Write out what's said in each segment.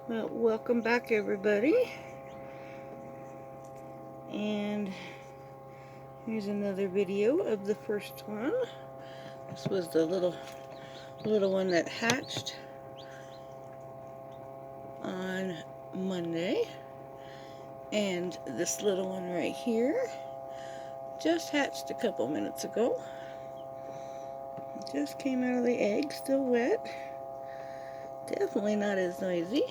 Well, welcome back everybody, and here's another video of the first one. This was the little one that hatched on Monday, and this little one right here just hatched a couple minutes ago. Just came out of the egg, still wet, definitely not as noisy.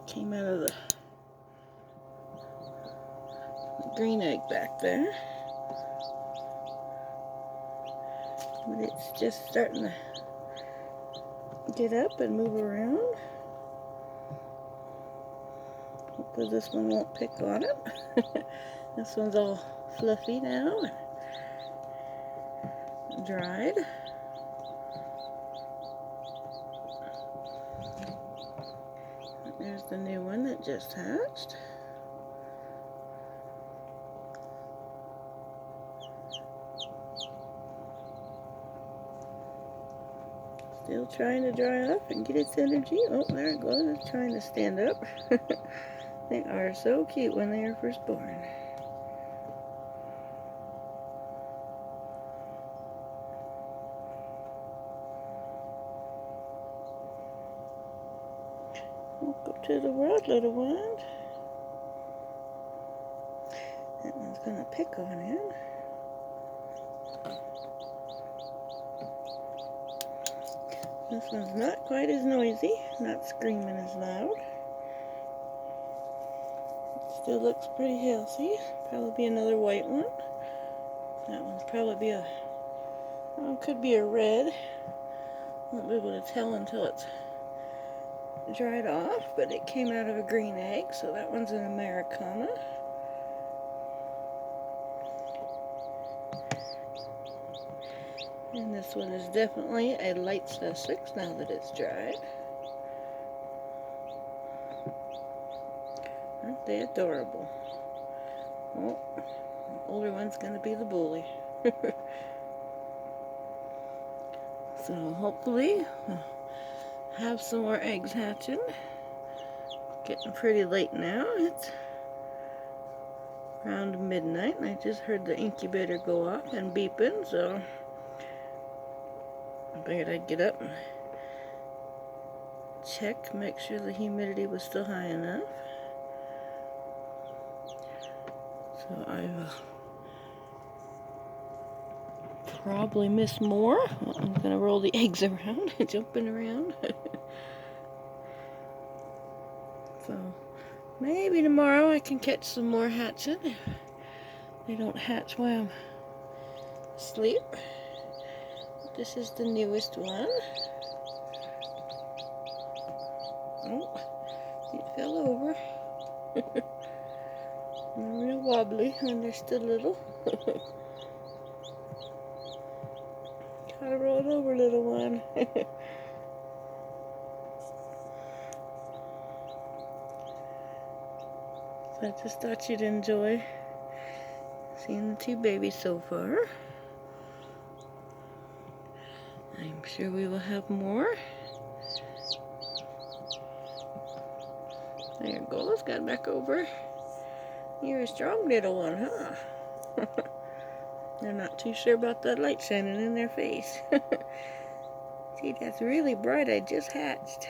Came out of the green egg back there, but it's just starting to get up and move around. Hopefully this one won't pick on it. This one's all fluffy now, dried. There's the new one that just hatched. Still trying to dry up and get its energy. Oh, there it goes. It's trying to stand up. They are so cute when they are first born. Welcome to the world, little one. That one's gonna pick on him. This one's not quite as noisy, not screaming as loud. Still looks pretty healthy. Probably be another white one. That one's probably be a, well, could be a red. Won't be able to tell until it's dried off, but it came out of a green egg, so that one's an Americana. And this one is definitely a light Sussex now that it's dried. Aren't they adorable? Oh, the older one's going to be the bully. So hopefully we'll have some more eggs hatching. Getting pretty late now. It's around midnight, and I just heard the incubator go off and beeping, so I figured I'd get up and check, make sure the humidity was still high enough. So I will probably miss more. I'm going to roll the eggs around, jumping around. So maybe tomorrow I can catch some more hatching. They don't hatch while I'm asleep. This is the newest one. Oh, it fell over. They're real wobbly when they're still little. Gotta roll it over, little one. So I just thought you'd enjoy seeing the two babies so far. I'm sure we will have more. There it goes, got it back over. You're a strong little one, huh? They're not too sure about that light shining in their face. See, that's really bright. I just hatched.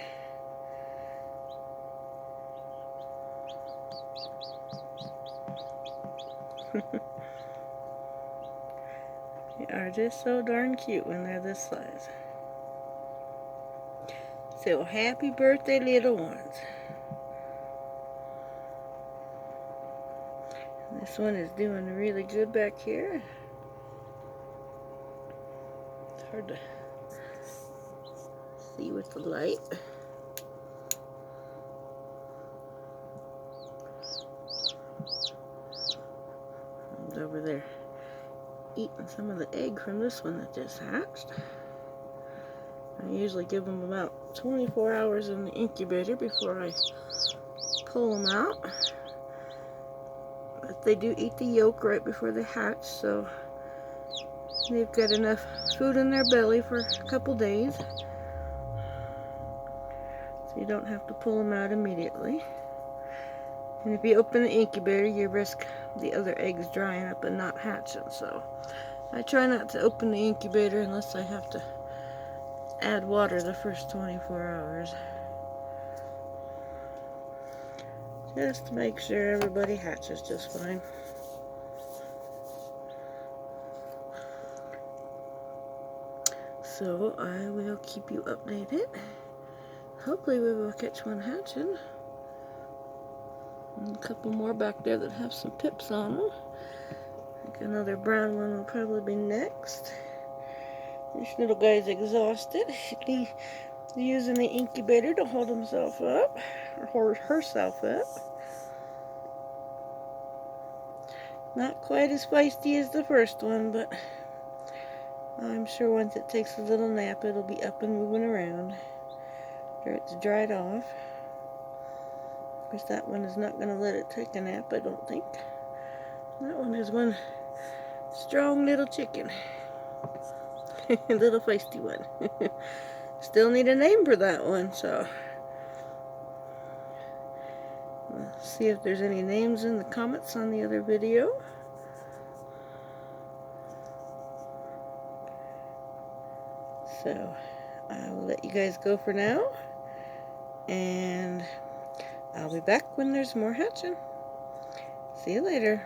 They are just so darn cute when they're this size. So happy birthday, little ones. This one is doing really good back here. It's hard to see with the light. He's over there eating some of the egg from this one that just hatched. I usually give them about 24 hours in the incubator before I pull them out. But they do eat the yolk right before they hatch, so they've got enough food in their belly for a couple days. so you don't have to pull them out immediately. And if you open the incubator, you risk the other eggs drying up and not hatching. So I try not to open the incubator unless I have to add water the first 24 hours. Just to make sure everybody hatches just fine. So I will keep you updated. Hopefully we will catch one hatching. And a couple more back there that have some pips on them. I think another brown one will probably be next. This little guy's exhausted. He's using the incubator to hold himself up, or herself up. Not quite as feisty as the first one, but I'm sure once it takes a little nap, it'll be up and moving around after it's dried off. Of course, that one is not going to let it take a nap, I don't think. That one is one strong little chicken. Little feisty one. Still need a name for that one, so let's see if there's any names in the comments on the other video. So I will let you guys go for now, and I'll be back when there's more hatching. See you later.